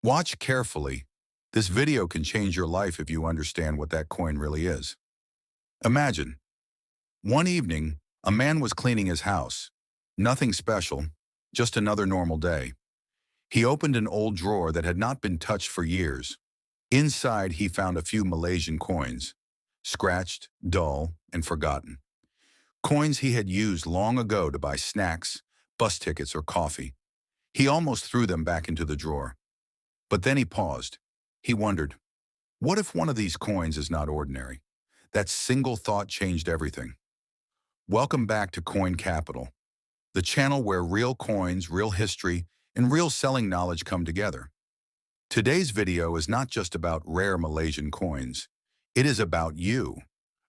Watch carefully. This video can change your life if you understand what that coin really is. Imagine, one evening, a man was cleaning his house. Nothing special, just another normal day. He opened an old drawer that had not been touched for years. Inside, he found a few Malaysian coins, scratched, dull, and forgotten. Coins he had used long ago to buy snacks, bus tickets, or coffee. He almost threw them back into the drawer. But then he paused. He wondered, what if one of these coins is not ordinary? That single thought changed everything. Welcome back to Coin Capital, the channel where real coins, real history, and real selling knowledge come together. Today's video is not just about rare Malaysian coins. It is about you,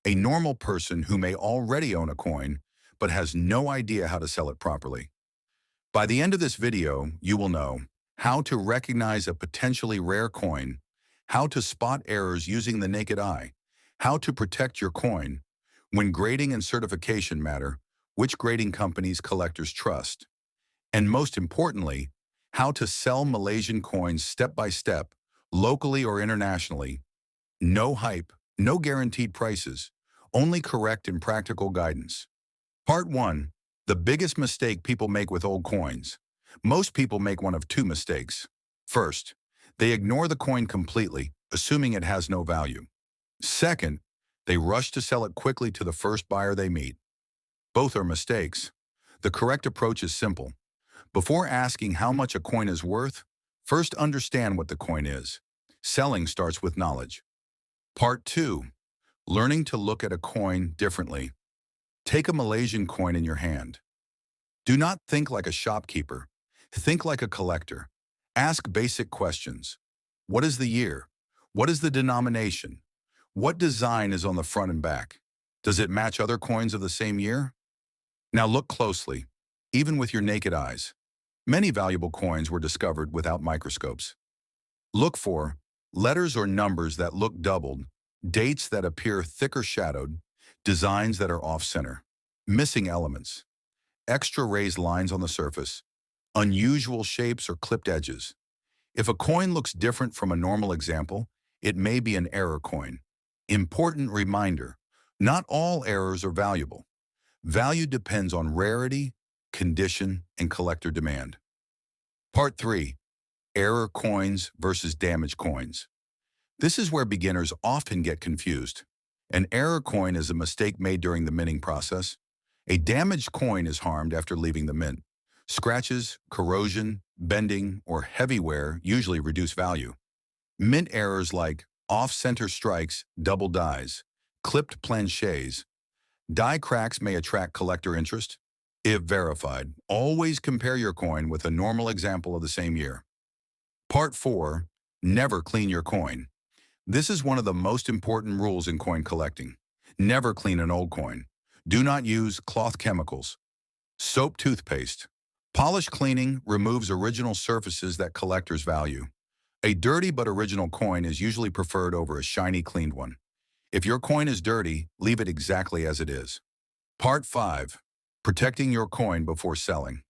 a normal person who may already own a coin, but has no idea how to sell it properly. By the end of this video, you will know how to recognize a potentially rare coin, how to spot errors using the naked eye, how to protect your coin, when grading and certification matter, which grading companies collectors trust, and most importantly, how to sell Malaysian coins step by step, locally or internationally. No hype, no guaranteed prices, only correct and practical guidance. Part 1. The biggest mistake people make with old coins. Most people make one of two mistakes. First, they ignore the coin completely, assuming it has no value. Second, they rush to sell it quickly to the first buyer they meet. Both are mistakes. The correct approach is simple. Before asking how much a coin is worth, first understand what the coin is. Selling starts with knowledge. Part 2. Learning to look at a coin differently. Take a Malaysian coin in your hand. Do not think like a shopkeeper. Think like a collector. Ask basic questions. What is the year? What is the denomination? What design is on the front and back? Does it match other coins of the same year? Now look closely, even with your naked eyes. Many valuable coins were discovered without microscopes. Look for letters or numbers that look doubled, dates that appear thick or shadowed, designs that are off-center, missing elements, extra raised lines on the surface, unusual shapes or clipped edges. If a coin looks different from a normal example, it may be an error coin. Important reminder, not all errors are valuable. Value depends on rarity, condition, and collector demand. Part 3. Error coins versus damaged coins. This is where beginners often get confused. An error coin is a mistake made during the minting process. A damaged coin is harmed after leaving the mint. Scratches, corrosion, bending, or heavy wear usually reduce value. Mint errors like off-center strikes, double dies, clipped planchets, die cracks may attract collector interest. If verified, always compare your coin with a normal example of the same year. Part 4. Never clean your coin. This is one of the most important rules in coin collecting. Never clean an old coin. Do not use cloth chemicals. Soap toothpaste. Polish cleaning removes original surfaces that collectors value. A dirty but original coin is usually preferred over a shiny cleaned one. If your coin is dirty, leave it exactly as it is. Part 5. Protecting your coin before selling.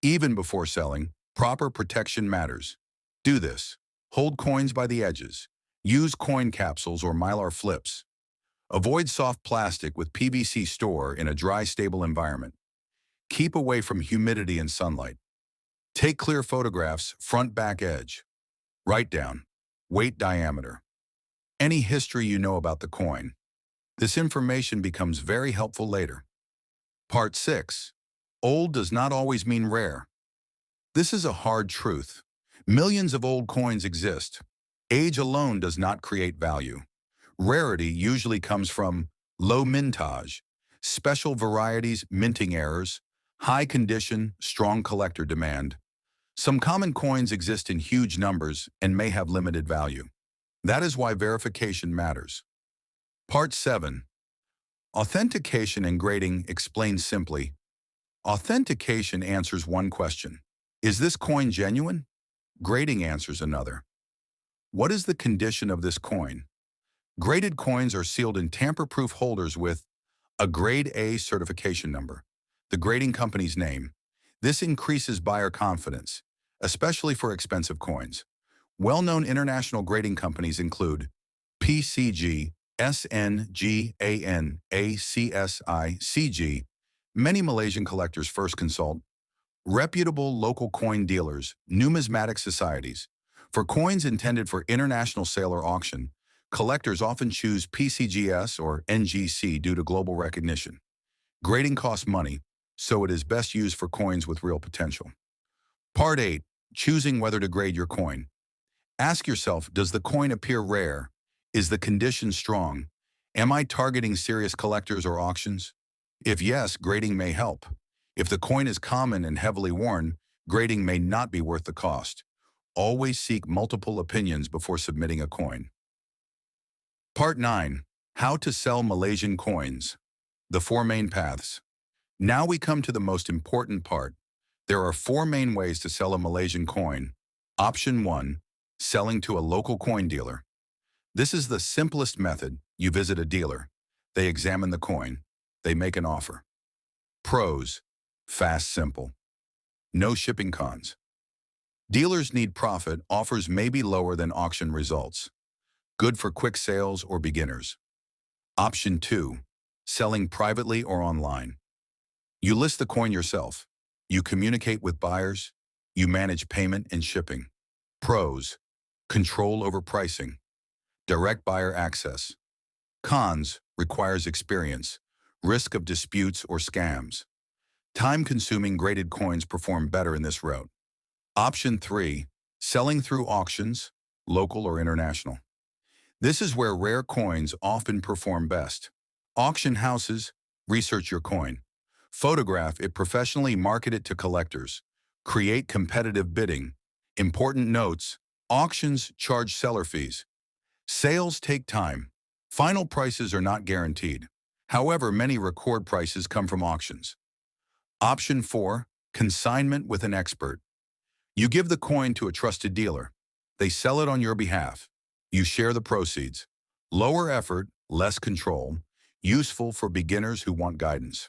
Even before selling, proper protection matters. Do this. Hold coins by the edges. Use coin capsules or mylar flips. Avoid soft plastic with PVC. Store in a dry, stable environment. Keep away from humidity and sunlight. Take clear photographs, front-back edge. Write down weight, diameter, any history you know about the coin. This information becomes very helpful later. Part 6. Old does not always mean rare. This is a hard truth. Millions of old coins exist. Age alone does not create value. Rarity usually comes from low mintage, special varieties, minting errors, high condition, strong collector demand. Some common coins exist in huge numbers and may have limited value. That is why verification matters. Part 7. Authentication and grading explained simply. Authentication answers one question. Is this coin genuine? Grading answers another. What is the condition of this coin? Graded coins are sealed in tamper-proof holders with a Grade A certification number, the grading company's name. This increases buyer confidence, especially for expensive coins. Well-known international grading companies include PCG, SNGAN, ACSI, Many Malaysian collectors first consult reputable local coin dealers, numismatic societies. For coins intended for international sale or auction, collectors often choose PCGS or NGC due to global recognition. Grading costs money, so it is best used for coins with real potential. Part 8. Choosing whether to grade your coin. Ask yourself, does the coin appear rare? Is the condition strong? Am I targeting serious collectors or auctions? If yes, grading may help. If the coin is common and heavily worn, grading may not be worth the cost. Always seek multiple opinions before submitting a coin. Part 9. How to sell Malaysian coins. The 4 main paths. Now we come to the most important part. There are 4 main ways to sell a Malaysian coin. Option 1. Selling to a local coin dealer. This is the simplest method. You visit a dealer. They examine the coin. They make an offer. Pros. Fast, simple. No shipping cons. Dealers need profit. Offers may be lower than auction results. Good for quick sales or beginners. Option 2. Selling privately or online. You list the coin yourself. You communicate with buyers. You manage payment and shipping. Pros. Control over pricing. Direct buyer access. Cons. Requires experience. Risk of disputes or scams. Time-consuming graded coins perform better in this route. Option 3. Selling through auctions, local or international. This is where rare coins often perform best. Auction houses, research your coin. Photograph it professionally, market it to collectors. Create competitive bidding. Important notes, auctions charge seller fees. Sales take time. Final prices are not guaranteed. However, many record prices come from auctions. Option 4. Consignment with an expert. You give the coin to a trusted dealer. They sell it on your behalf. You share the proceeds. Lower effort, less control. Useful for beginners who want guidance.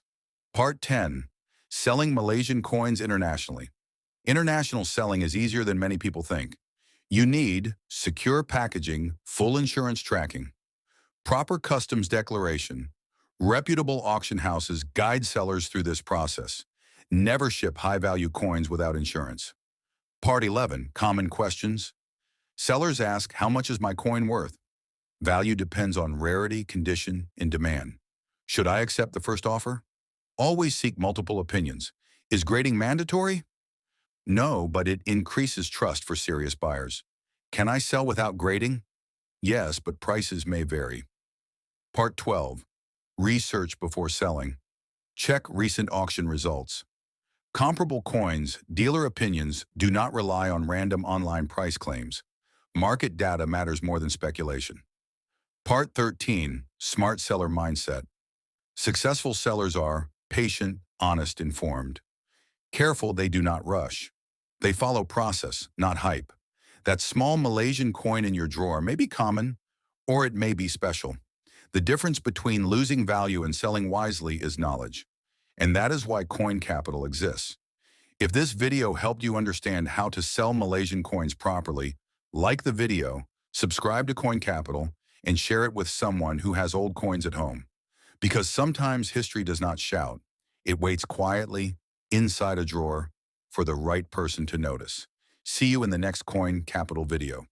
Part 10. Selling Malaysian coins internationally. International selling is easier than many people think. You need secure packaging, full insurance tracking, proper customs declaration. Reputable auction houses guide sellers through this process. Never ship high-value coins without insurance. Part 11. Common questions. Sellers ask, how much is my coin worth? Value depends on rarity, condition, and demand. Should I accept the first offer? Always seek multiple opinions. Is grading mandatory? No, but it increases trust for serious buyers. Can I sell without grading? Yes, but prices may vary. Part 12. Research before selling. Check recent auction results. Comparable coins, dealer opinions do not rely on random online price claims. Market data matters more than speculation. Part 13. Smart seller mindset. Successful sellers are patient, honest, informed. Careful they do not rush. They follow process, not hype. That small Malaysian coin in your drawer may be common, or it may be special. The difference between losing value and selling wisely is knowledge. And that is why Coin Capital exists. If this video helped you understand how to sell Malaysian coins properly, like the video, subscribe to Coin Capital, and share it with someone who has old coins at home. Because sometimes history does not shout. It waits quietly, inside a drawer, for the right person to notice. See you in the next Coin Capital video.